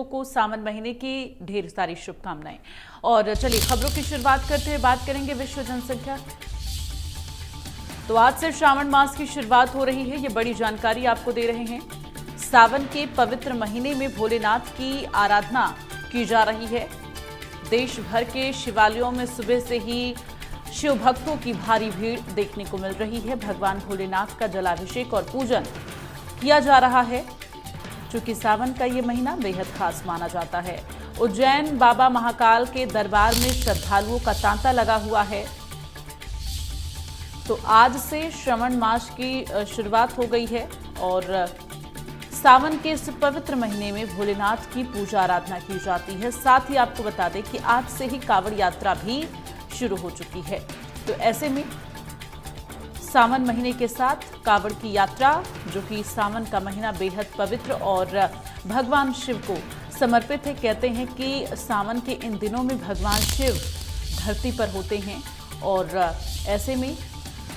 को सावन महीने की ढेर सारी शुभकामनाएं। और चलिए खबरों की शुरुआत करते हैं, बात करेंगे विश्व जनसंख्या। तो आज से श्रावण मास की शुरुआत हो रही है, ये बड़ी जानकारी आपको दे रहे हैं। सावन के पवित्र महीने में भोलेनाथ की आराधना की जा रही है। देश भर के शिवालयों में सुबह से ही शिव भक्तों की भारी भीड़ देखने को मिल रही है। भगवान भोलेनाथ का जलाभिषेक और पूजन किया जा रहा है। चूंकि सावन का ये महीना बेहद खास माना जाता है। उज्जैन बाबा महाकाल के दरबार में श्रद्धालुओं का तांता लगा हुआ है। तो आज से श्रावण मास की शुरुआत हो गई है और सावन के इस पवित्र महीने में भोलेनाथ की पूजा आराधना की जाती है। साथ ही आपको बता दें कि आज से ही कांवड़ यात्रा भी शुरू हो चुकी है। तो ऐसे में सावन महीने के साथ कांवड़ की यात्रा, जो कि सावन का महीना बेहद पवित्र और भगवान शिव को समर्पित है। कहते हैं कि सावन के इन दिनों में भगवान शिव धरती पर होते हैं और ऐसे में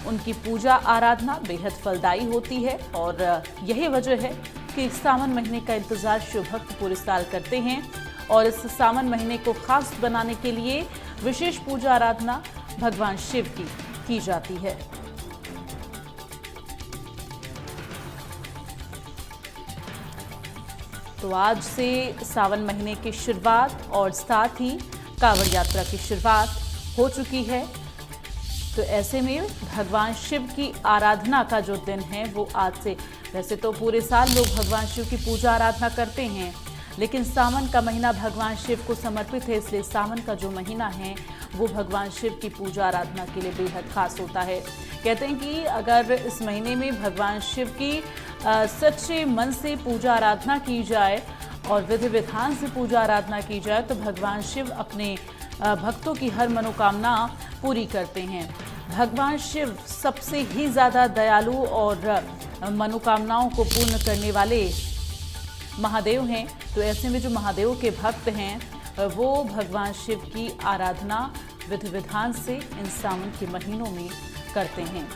उनकी पूजा आराधना बेहद फलदायी होती है। और यही वजह है कि सावन महीने का इंतजार शिव भक्त पूरे साल करते हैं और इस सावन महीने को खास बनाने के लिए विशेष पूजा आराधना भगवान शिव की जाती है। तो आज से सावन महीने की शुरुआत और साथ ही कांवड़ यात्रा की शुरुआत हो चुकी है। तो ऐसे में भगवान शिव की आराधना का जो दिन है वो आज से, वैसे तो पूरे साल लोग भगवान शिव की पूजा आराधना करते हैं, लेकिन सावन का महीना भगवान शिव को समर्पित है, इसलिए सावन का जो महीना है वो भगवान शिव की पूजा आराधना के लिए बेहद खास होता है। कहते हैं कि अगर इस महीने में भगवान शिव की सच्चे मन से पूजा आराधना की जाए और विधि विधान से पूजा आराधना की जाए तो भगवान शिव अपने भक्तों की हर मनोकामना पूरी करते हैं। भगवान शिव सबसे ही ज़्यादा दयालु और मनोकामनाओं को पूर्ण करने वाले महादेव हैं। तो ऐसे में जो महादेव के भक्त हैं वो भगवान शिव की आराधना विधि विधान से इन सावन के महीनों में करते हैं।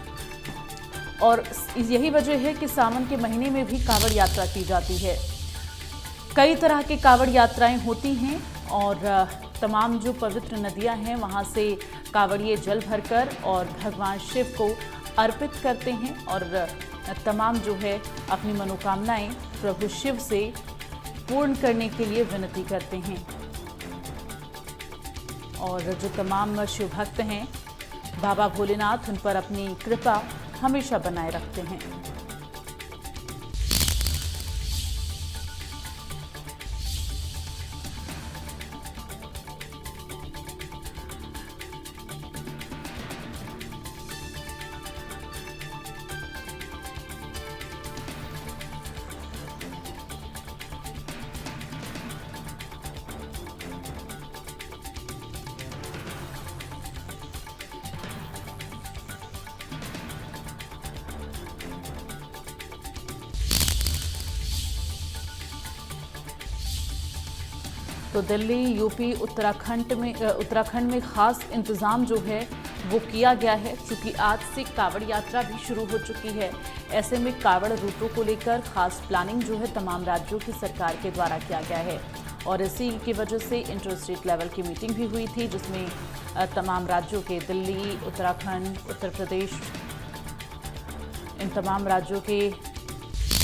और यही वजह है कि सावन के महीने में भी कांवड़ यात्रा की जाती है। कई तरह की कांवड़ यात्राएं होती हैं और तमाम जो पवित्र नदियां हैं वहां से कांवड़िए जल भरकर और भगवान शिव को अर्पित करते हैं और तमाम जो है अपनी मनोकामनाएं प्रभु शिव से पूर्ण करने के लिए विनती करते हैं। और जो तमाम शिव भक्त हैं बाबा भोलेनाथ उन पर अपनी कृपा हमेशा बनाए रखते हैं। तो दिल्ली, यूपी, उत्तराखंड में खास इंतजाम जो है वो किया गया है, क्योंकि आज से कांवड़ यात्रा भी शुरू हो चुकी है। ऐसे में कांवड़ रूटों को लेकर खास प्लानिंग जो है तमाम राज्यों की सरकार के द्वारा किया गया है। और इसी की वजह से इंटर स्टेट लेवल की मीटिंग भी हुई थी, जिसमें तमाम राज्यों के दिल्ली, उत्तराखंड, उत्तर प्रदेश, इन तमाम राज्यों के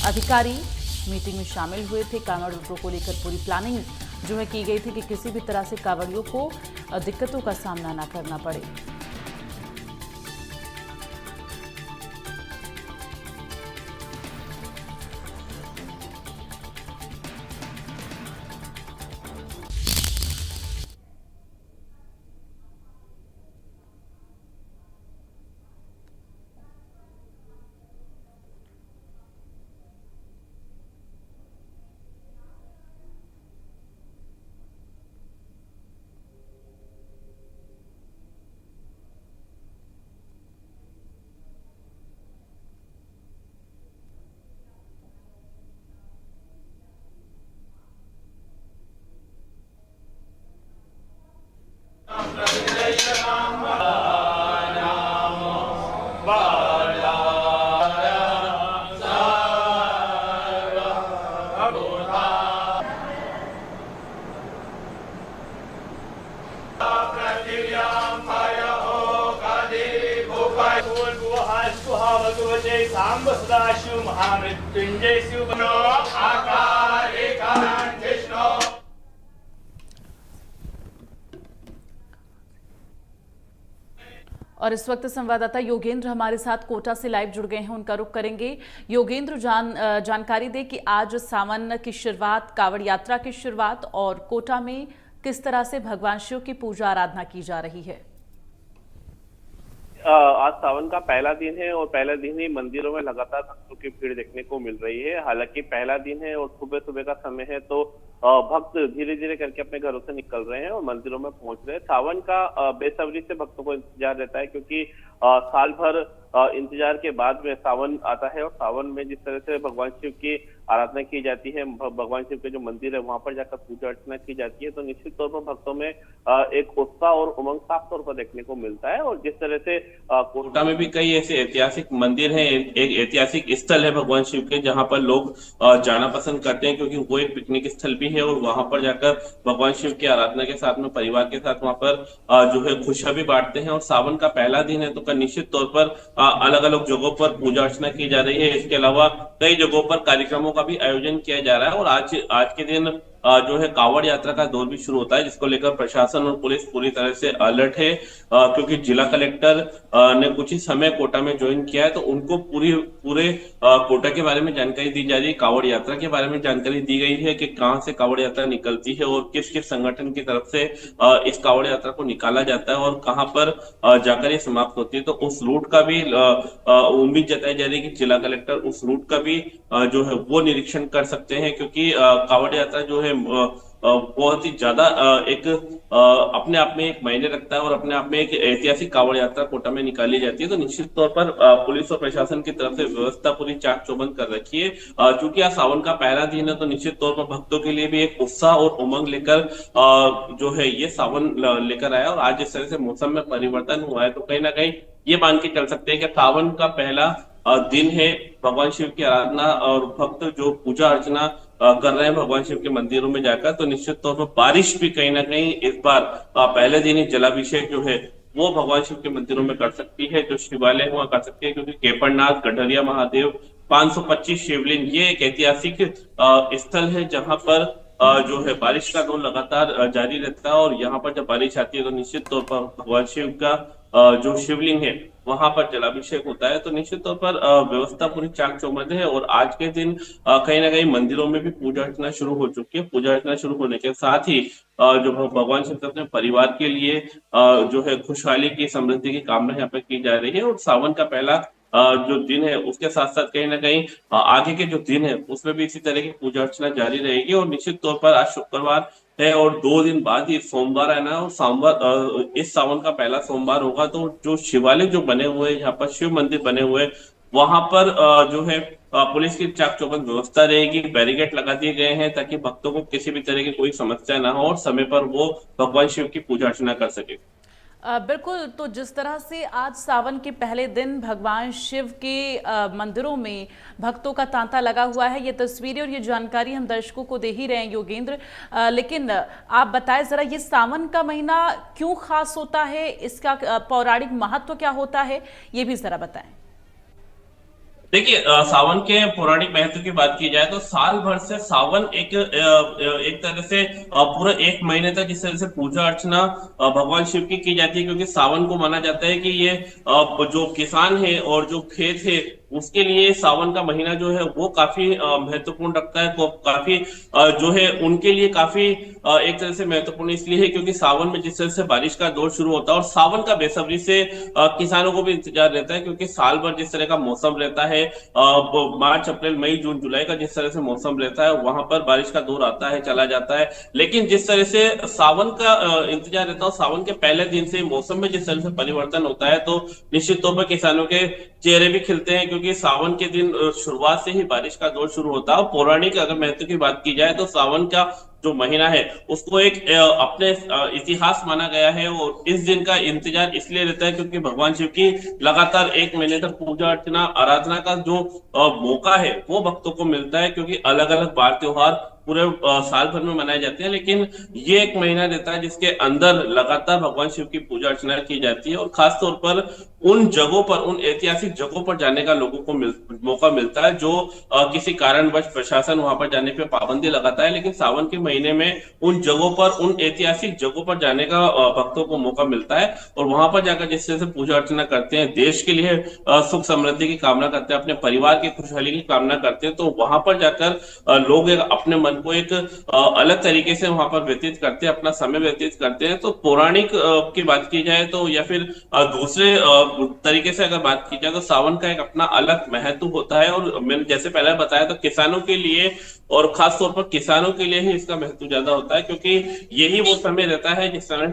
अधिकारी मीटिंग में शामिल हुए थे। कांवड़ रूटों को लेकर पूरी प्लानिंग जो है की गई थी कि किसी भी तरह से कांवड़ियों को दिक्कतों का सामना ना करना पड़े। भगवते सांब सदाशिव महामृत्युंजय शिव आकार एकांत विष्णु। और इस वक्त संवाददाता योगेंद्र हमारे साथ कोटा से लाइव जुड़ गए हैं, उनका रुख करेंगे। योगेंद्र, जानकारी दे कि आज सावन की शुरुआत, कावड़ यात्रा की शुरुआत, और कोटा में किस तरह से भगवान शिव की पूजा आराधना की जा रही है। आज सावन का पहला दिन है और पहले दिन ही मंदिरों में लगातार भक्तों की भीड़ देखने को मिल रही है। हालांकि पहला दिन है और सुबह सुबह का समय है, तो भक्त धीरे धीरे करके अपने घरों से निकल रहे हैं और मंदिरों में पहुंच रहे हैं। सावन का बेसब्री से भक्तों को इंतजार रहता है, क्योंकि साल भर इंतजार के बाद में सावन आता है और सावन में जिस तरह से भगवान शिव की आराधना की जाती है, भगवान शिव के जो मंदिर है वहां पर जाकर पूजा अर्चना की जाती है, तो निश्चित तौर पर भक्तों में एक उत्साह और उमंग साफ तौर पर देखने को मिलता है। और जिस तरह से कोटा में भी कई ऐसे ऐतिहासिक मंदिर हैं, एक ऐतिहासिक स्थल है भगवान शिव के, जहां पर लोग जाना पसंद करते हैं, क्योंकि वो एक पिकनिक स्थल भी है और वहां पर जाकर भगवान शिव की आराधना के साथ में परिवार के साथ वहां पर जो है खुशियां भी बांटते हैं। और सावन का पहला दिन है, तो निश्चित तौर पर अलग अलग जगहों पर पूजा अर्चना की जा रही है। इसके अलावा कई जगहों पर कार्यक्रमों का भी आयोजन किया जा रहा है। और आज के दिन जो है कावड़ यात्रा का दौर भी शुरू होता है, जिसको लेकर प्रशासन और पुलिस पूरी तरह से अलर्ट है, क्योंकि जिला कलेक्टर ने कुछ ही समय कोटा में ज्वाइन किया है, तो उनको पूरे कोटा के बारे में जानकारी दी जा रही है। कावड़ यात्रा के बारे में जानकारी दी गई है कि कहां से कावड़ यात्रा निकलती है और किस किस संगठन की तरफ से इस कावड़ यात्रा को निकाला जाता है और कहां पर जाकर ये समाप्त होती है। तो उस रूट का भी उम्मीद जताई जा रही है कि जिला कलेक्टर उस रूट का भी जो है वो निरीक्षण कर सकते हैं, क्योंकि कावड़ यात्रा जो है बहुत ही ज्यादा एक अपने आप में एक मायने रखता है और अपने आप में एक ऐतिहासिक कावड़ यात्रा कोटा में निकाली जाती है। तो निश्चित तौर पर पुलिस और प्रशासन की तरफ से व्यवस्था पूरी चाक चौबंद कर रखी है। चूंकि आज सावन का पहला दिन है, तो निश्चित तौर पर भक्तों के लिए भी एक उत्साह और उमंग लेकर जो है ये सावन लेकर आया। और आज जिस तरह से मौसम में परिवर्तन हुआ है, तो कहीं ना कहीं ये मान के चल सकते हैं कि सावन का पहला दिन है, भगवान शिव की आराधना और भक्त जो पूजा अर्चना कर रहे हैं भगवान शिव के मंदिरों में जाकर, तो निश्चित तौर पर बारिश भी कहीं ना कहीं इस बार पहले दिन ही जलाभिषेक जो है वो भगवान शिव के मंदिरों में कर सकती है, जो शिवालय हुआ कर सकती है, क्योंकि केपरनाथ, गढ़रिया महादेव, 525 शिवलिंग, ये एक ऐतिहासिक स्थल है जहां पर जो है बारिश का दौर लगातार जारी रहता है। और यहाँ पर जब बारिश आती है, तो निश्चित तौर पर भगवान शिव का जो शिवलिंग है वहां पर जलाभिषेक होता है। तो निश्चित तौर पर व्यवस्था पूरी चाक चौबंद है। और आज के दिन कहीं ना कहीं मंदिरों में भी पूजा अर्चना शुरू हो चुकी है। पूजा अर्चना शुरू होने के साथ ही जो भगवान शिव अपने परिवार के लिए जो है खुशहाली की, समृद्धि की कामना यहाँ पे की जा रही है। और सावन का पहला जो दिन है उसके साथ साथ कहीं ना कहीं आगे के जो दिन है उसमें भी इसी तरह की पूजा अर्चना जारी रहेगी। और निश्चित तौर पर आज शुक्रवार है और 2 दिन बाद ही सोमवार है ना, और सोमवार इस सावन का पहला सोमवार होगा। तो जो शिवालय जो बने हुए, यहाँ पर शिव मंदिर बने हुए, वहां पर जो है पुलिस की चाक चौबंद व्यवस्था रहेगी, बैरिकेड लगा दिए गए हैं ताकि भक्तों को किसी भी तरह की कोई समस्या ना हो और समय पर वो भगवान शिव की पूजा अर्चना कर सके। बिल्कुल। तो जिस तरह से आज सावन के पहले दिन भगवान शिव के मंदिरों में भक्तों का तांता लगा हुआ है, ये तस्वीरें और ये जानकारी हम दर्शकों को दे ही रहे हैं योगेंद्र, लेकिन आप बताएं जरा ये सावन का महीना क्यों खास होता है, इसका पौराणिक महत्व क्या होता है, ये भी जरा बताएं। देखिए, सावन के पौराणिक महत्व की बात की जाए तो साल भर से सावन एक तरह से पूरा 1 महीने तक जिस तरह से पूजा अर्चना भगवान शिव की जाती है, क्योंकि सावन को माना जाता है कि ये जो किसान है और जो खेत है उसके लिए सावन का महीना जो है वो काफी महत्वपूर्ण रखता है। काफी जो है उनके लिए काफी एक तरह से महत्वपूर्ण इसलिए है क्योंकि सावन में जिस तरह से बारिश का दौर शुरू होता है और सावन का बेसब्री से किसानों को भी इंतजार रहता है, क्योंकि साल भर जिस तरह का मौसम रहता है, मार्च, अप्रैल, मई, जून, जुलाई का जिस तरह से मौसम रहता है वहां पर बारिश का दौर आता है, चला जाता है। लेकिन जिस तरह से सावन का इंतजार रहता है, सावन के पहले दिन से मौसम में जिस तरह से परिवर्तन होता है, तो निश्चित तौर पर किसानों के चेहरे भी खिलते हैं, क्योंकि सावन के दिन शुरुआत से ही बारिश का दौर शुरू होता है। पौराणिक अगर महत्व की बात की जाए तो सावन का जो महीना है उसको एक अपने इतिहास माना गया है और इस दिन का इंतजार इसलिए रहता है क्योंकि भगवान शिव की लगातार 1 महीने तक पूजा अर्चना आराधना का जो मौका है वो भक्तों को मिलता है, क्योंकि अलग अलग बार त्योहार पूरे साल भर में मनाए जाते हैं, लेकिन ये एक महीना रहता है जिसके अंदर लगातार भगवान शिव की पूजा अर्चना की जाती है। और खास तौर पर उन जगहों पर, उन ऐतिहासिक जगहों पर जाने का लोगों को मौका मिलता है जो किसी कारणवश प्रशासन वहां पर जाने पे पाबंदी लगाता है, लेकिन सावन के महीने में उन जगहों पर, उन ऐतिहासिक जगहों पर जाने का भक्तों को मौका मिलता है। और वहां पर जाकर जिस तरह से पूजा अर्चना करते हैं, देश के लिए सुख समृद्धि की कामना करते हैं, अपने परिवार की खुशहाली की कामना करते हैं, तो वहां पर जाकर लोग अपने मन को एक अलग तरीके से वहां पर व्यतीत करते हैं, अपना समय व्यतीत करते हैं। तो पौराणिक की बात की जाए तो, या फिर दूसरे तरीके से अगर बात की जाए तो सावन का एक अपना अलग महत्व होता है। और मैंने जैसे पहले बताया, तो किसानों के लिए और खास तौर पर किसानों के लिए ही इसका महत्व ज्यादा होता है, क्योंकि यही वो समय रहता है जिस समय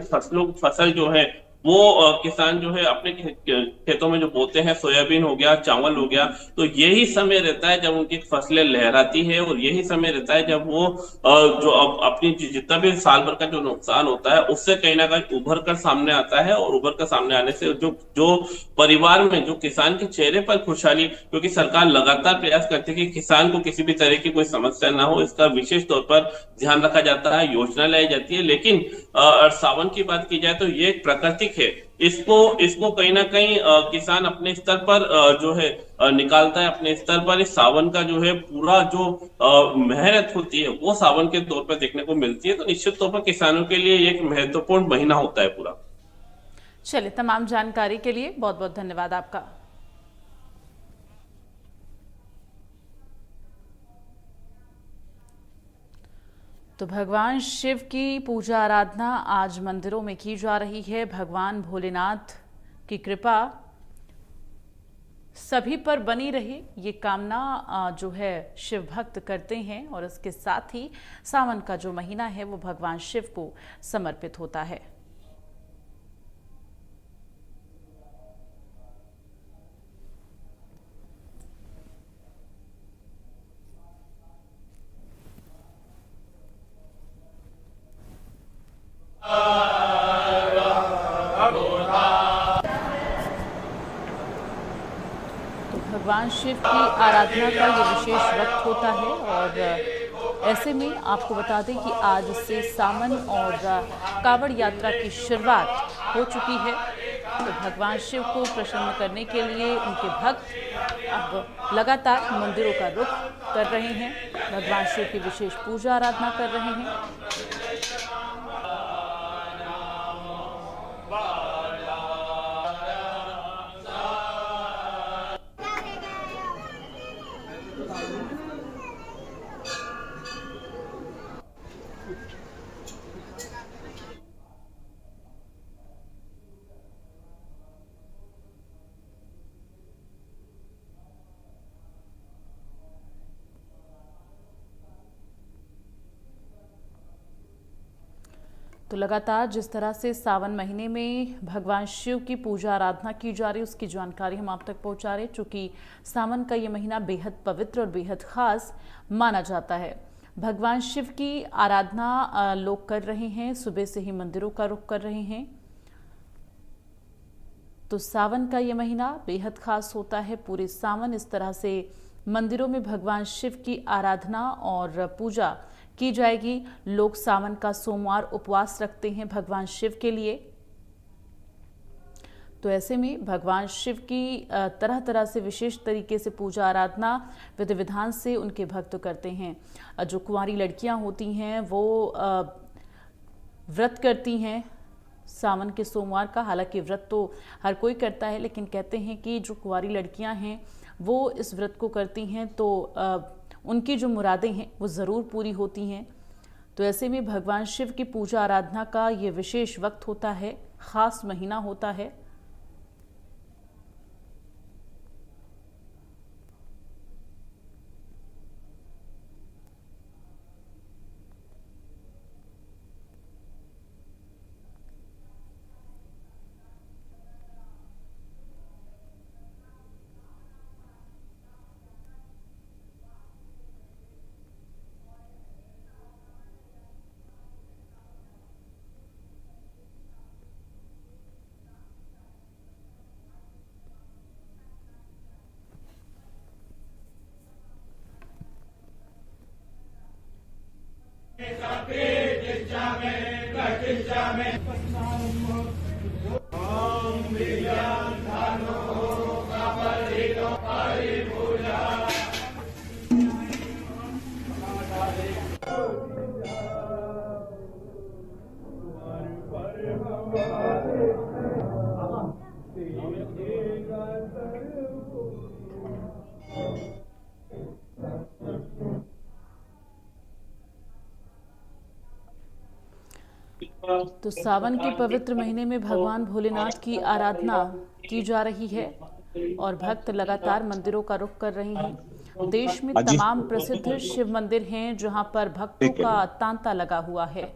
फसल जो है वो किसान जो है अपने खेतों में जो बोते हैं, सोयाबीन हो गया, चावल हो गया, तो यही समय रहता है जब उनकी फसलें लहराती है। और यही समय रहता है जब वो जो अपनी जितना भी साल भर का जो नुकसान होता है उससे कहीं ना कहीं उभर कर सामने आता है। और उभर कर सामने आने से जो जो परिवार में, जो किसान के चेहरे पर खुशहाली, क्योंकि सरकार लगातार प्रयास करती है कि किसान को किसी भी तरह की कोई समस्या ना हो, इसका विशेष तौर पर ध्यान रखा जाता है, योजना लाई जाती है। लेकिन सावन की बात की जाए तो ये एक प्राकृतिक है, इसको इसको कहीं ना कहीं किसान अपने स्तर पर जो है निकालता है अपने स्तर पर। इस सावन का जो है पूरा जो मेहनत होती है वो सावन के तौर पर देखने को मिलती है। तो निश्चित तौर पर किसानों के लिए ये एक महत्वपूर्ण महीना होता है पूरा। चलिए, तमाम जानकारी के लिए बहुत बहुत धन्यवाद आपका। तो भगवान शिव की पूजा आराधना आज मंदिरों में की जा रही है। भगवान भोलेनाथ की कृपा सभी पर बनी रहे, ये कामना जो है शिव भक्त करते हैं। और इसके साथ ही सावन का जो महीना है वो भगवान शिव को समर्पित होता है। भगवान शिव की आराधना का ये विशेष वक्त होता है। और ऐसे में आपको बता दें कि आज से सावन और कांवड़ यात्रा की शुरुआत हो चुकी है। तो भगवान शिव को प्रसन्न करने के लिए उनके भक्त अब लगातार मंदिरों का रुख कर रहे हैं, भगवान शिव की विशेष पूजा आराधना कर रहे हैं। तो लगातार जिस तरह से सावन महीने में भगवान शिव की पूजा आराधना की जा रही है उसकी जानकारी हम आप तक पहुंचा रहे हैं, चूँकि सावन का ये महीना बेहद पवित्र और बेहद खास माना जाता है। भगवान शिव की आराधना लोग कर रहे हैं, सुबह से ही मंदिरों का रुख कर रहे हैं। तो सावन का ये महीना बेहद खास होता है। पूरे सावन इस तरह से मंदिरों में भगवान शिव की आराधना और पूजा की जाएगी। लोग सावन का सोमवार उपवास रखते हैं भगवान शिव के लिए। तो ऐसे में भगवान शिव की तरह तरह से विशेष तरीके से पूजा आराधना विधि विधान से उनके भक्त करते हैं। जो कुंवारी लड़कियां होती हैं वो व्रत करती हैं सावन के सोमवार का। हालांकि व्रत तो हर कोई करता है, लेकिन कहते हैं कि जो कुंवारी लड़कियां हैं वो इस व्रत को करती हैं तो उनकी जो मुरादें हैं वो ज़रूर पूरी होती हैं। तो ऐसे में भगवान शिव की पूजा आराधना का ये विशेष वक्त होता है, ख़ास महीना होता है। तो सावन के पवित्र महीने में भगवान भोलेनाथ की आराधना की जा रही है और भक्त लगातार मंदिरों का रुख कर रहे हैं। देश में तमाम प्रसिद्ध शिव मंदिर हैं जहां पर भक्तों का तांता लगा हुआ है।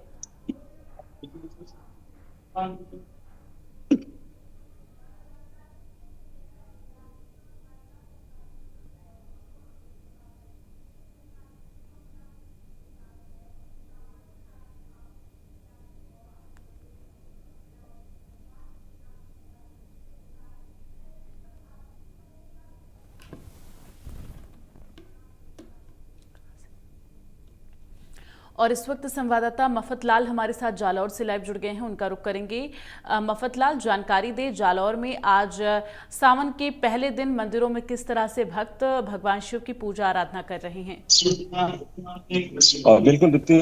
और इस वक्त संवाददाता मफतलाल हमारे साथ जालौर से लाइव जुड़ गए हैं, उनका रुख करेंगे। मफतलाल, जानकारी दे, जालौर में आज सावन के पहले दिन मंदिरों में किस तरह से भक्त भगवान शिव की पूजा आराधना कर रहे हैं? बिल्कुल दीप्ति,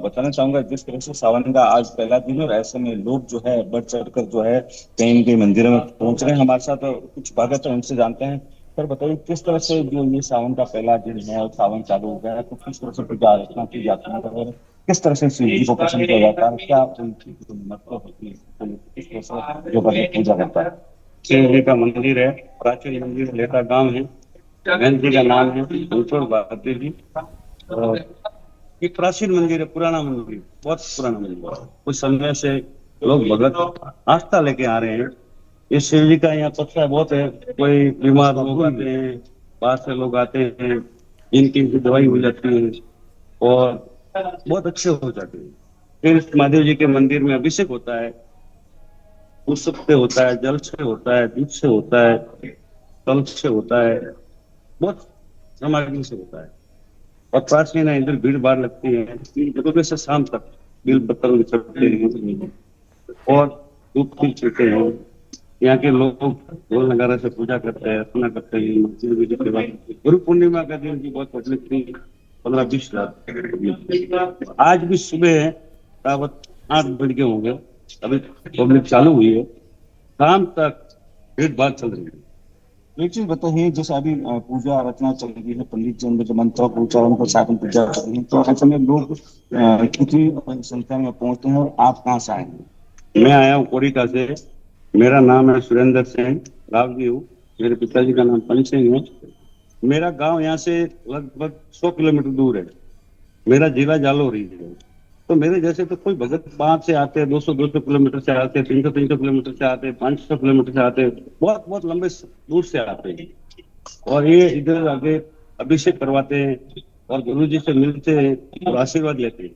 बताना चाहूंगा जिस तरह से सावन का आज पहला दिन है, ऐसे में लोग जो है बढ़ चढ़कर जो है कहीं के मंदिरों में पहुंच रहे हैं। हमारे साथ कुछ भगत हैं, उनसे जानते हैं। सर बताइए, किस तरह से जो ये सावन का पहला दिन है और सावन चालू हो गया है, तो किस तरह से पूजा अर्चना की जाती है और किस तरह से शिव जी को पसंद किया जाता है, क्या उनकी मतलब होती है, किस तरह से जो भक्त पूजा करता है? शिव जी का मंदिर है, प्राचीन मंदिर, लेता गांव है, गणेश जी का नाम है भारती जी। और ये प्राचीन मंदिर है, पुराना मंदिर, बहुत पुराना मंदिर है। कुछ समय से लोग भगत आस्था लेके आ रहे हैं। ये शिव जी का यहाँ पत्थर बहुत है। कोई बीमार लोग आते हैं, बाहर से लोग आते हैं, इनकी दवाई हो जाती है और बहुत अच्छे हो जाते हैं। फिर महादेव जी के मंदिर में अभिषेक होता है, पुष्प से होता है, जल से होता है, दूध से होता है, तल से होता है, बहुत सामग्री से होता है। और प्राचीन है, इधर भीड़ भाड़ लगती है, सुबह से शाम तक बिल पत्थर चढ़ते हैं और धूप फूल छूटे हैं। यहाँ के लोग ढोल नगारा से पूजा करते हैं, अर्चना करते हैं। गुरु पूर्णिमा का दिन की बहुत पब्लिक थी, 15-20 लाख। आज भी सुबह है, 8 बज के होंगे, अभी पब्लिक चालू हुई है, शाम तक भीड़ भाड़ चल रही है। एक चीज बताइए, जैसे अभी पूजा अर्चना चल रही है, पंडित जी उनके मंत्र उच्चारण को साथ में पूजा कर रही है, तो ऐसे में लोग कितनी संख्या में पहुंचते हैं और आप कहाँ से आए हैं? मैं आया हूँ कोरिका से। मेरा नाम है सुरेंद्र सिंह, रावजी हूँ। मेरे पिताजी का नाम पंच सिंह है। मेरा गांव यहाँ से लगभग 100 किलोमीटर दूर है। मेरा जिला जालौर है। तो मेरे जैसे तो कोई भगत बाहर से आते हैं, 200 किलोमीटर से आते हैं, 300 किलोमीटर से आते हैं, 500 किलोमीटर से आते हैं, बहुत बहुत लंबे दूर से आते हैं। और ये इधर आगे अभिषेक करवाते हैं और गुरु जी से मिलते हैं और आशीर्वाद लेते हैं।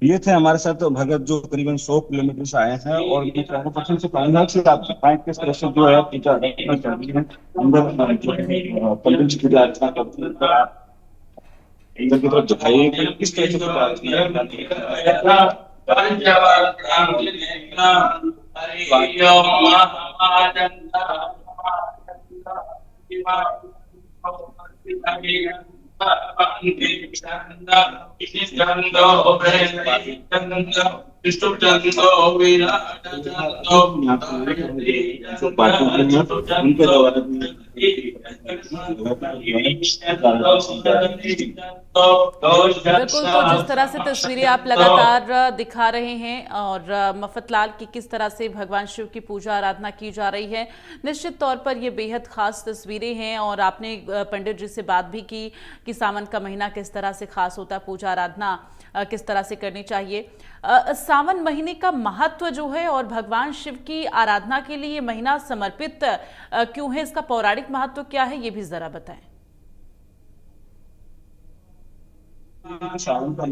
ये थे हमारे साथ भगत जो करीबन 100 किलोमीटर से आए हैं। और मैं सर्वप्रथम से कहूंगा कि आप बताएं किस तरह से जो है पूजा अर्चना करनी है, अंदर पंडित जी पूजा अर्चना करते हैं, अंदर की तरफ दिखाइए कि किस तरह से पूजा अर्चना करनी है। बिल्कुल, तो जिस तरह से तस्वीरें आप लगातार दिखा रहे हैं और मफतलाल की किस तरह से भगवान शिव की पूजा आराधना की जा रही है, निश्चित तौर पर ये बेहद खास तस्वीरें हैं। और आपने पंडित जी से बात भी की कि सावन का महीना किस तरह से खास होता है, पूजा आराधना किस तरह से करनी चाहिए। सावन महीने का महत्व जो है और भगवान शिव की आराधना के लिए ये महीना समर्पित क्यों है, इसका पौराणिक महत्व क्या है, ये भी जरा बताएं। सावन का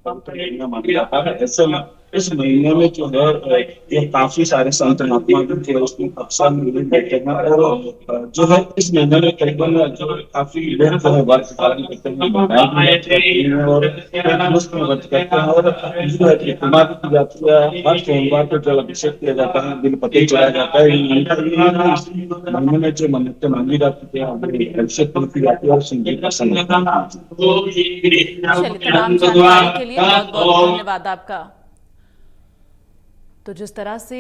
महीना माना जाता है। ऐसे में इस महीने में जो है ये काफी सारे संत महात्मा जो है उसमें अवसर मिले देते हैं और जो है इस महीने में करीबन जो काफी लोग जो है वर्ष पालन करते हैं, बनाए करते हैं और मुफ्त में वर्ष करते हैं और जो है प्रतिमा की जाती है। हर सोमवार को जल अभिषेक किया जाता है, बिलपति चढ़ाया जाता है। इस महीने में जो मंदिर आते हैं अभिषेक की जाती है और संगीत पसंद होता है। चलिए, तमाम जानकारी के लिए बहुत बहुत धन्यवाद आपका। तो जिस तरह से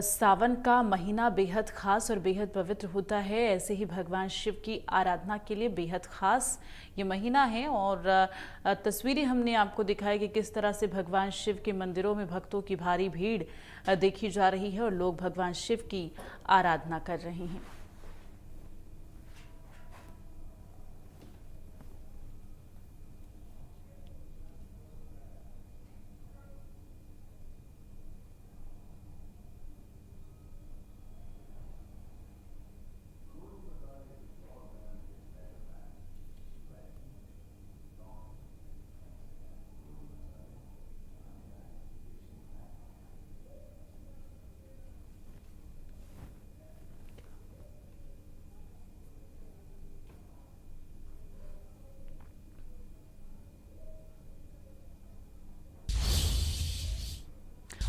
सावन का महीना बेहद खास और बेहद पवित्र होता है, ऐसे ही भगवान शिव की आराधना के लिए बेहद खास ये महीना है। और तस्वीरें हमने आपको दिखाई कि किस तरह से भगवान शिव के मंदिरों में भक्तों की भारी भीड़ देखी जा रही है और लोग भगवान शिव की आराधना कर रहे हैं।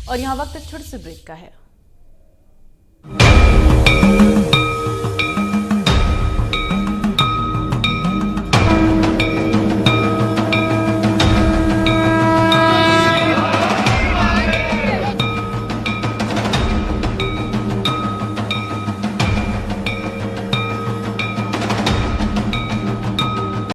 और यहाँ वक्त एक छोटे से ब्रेक का है।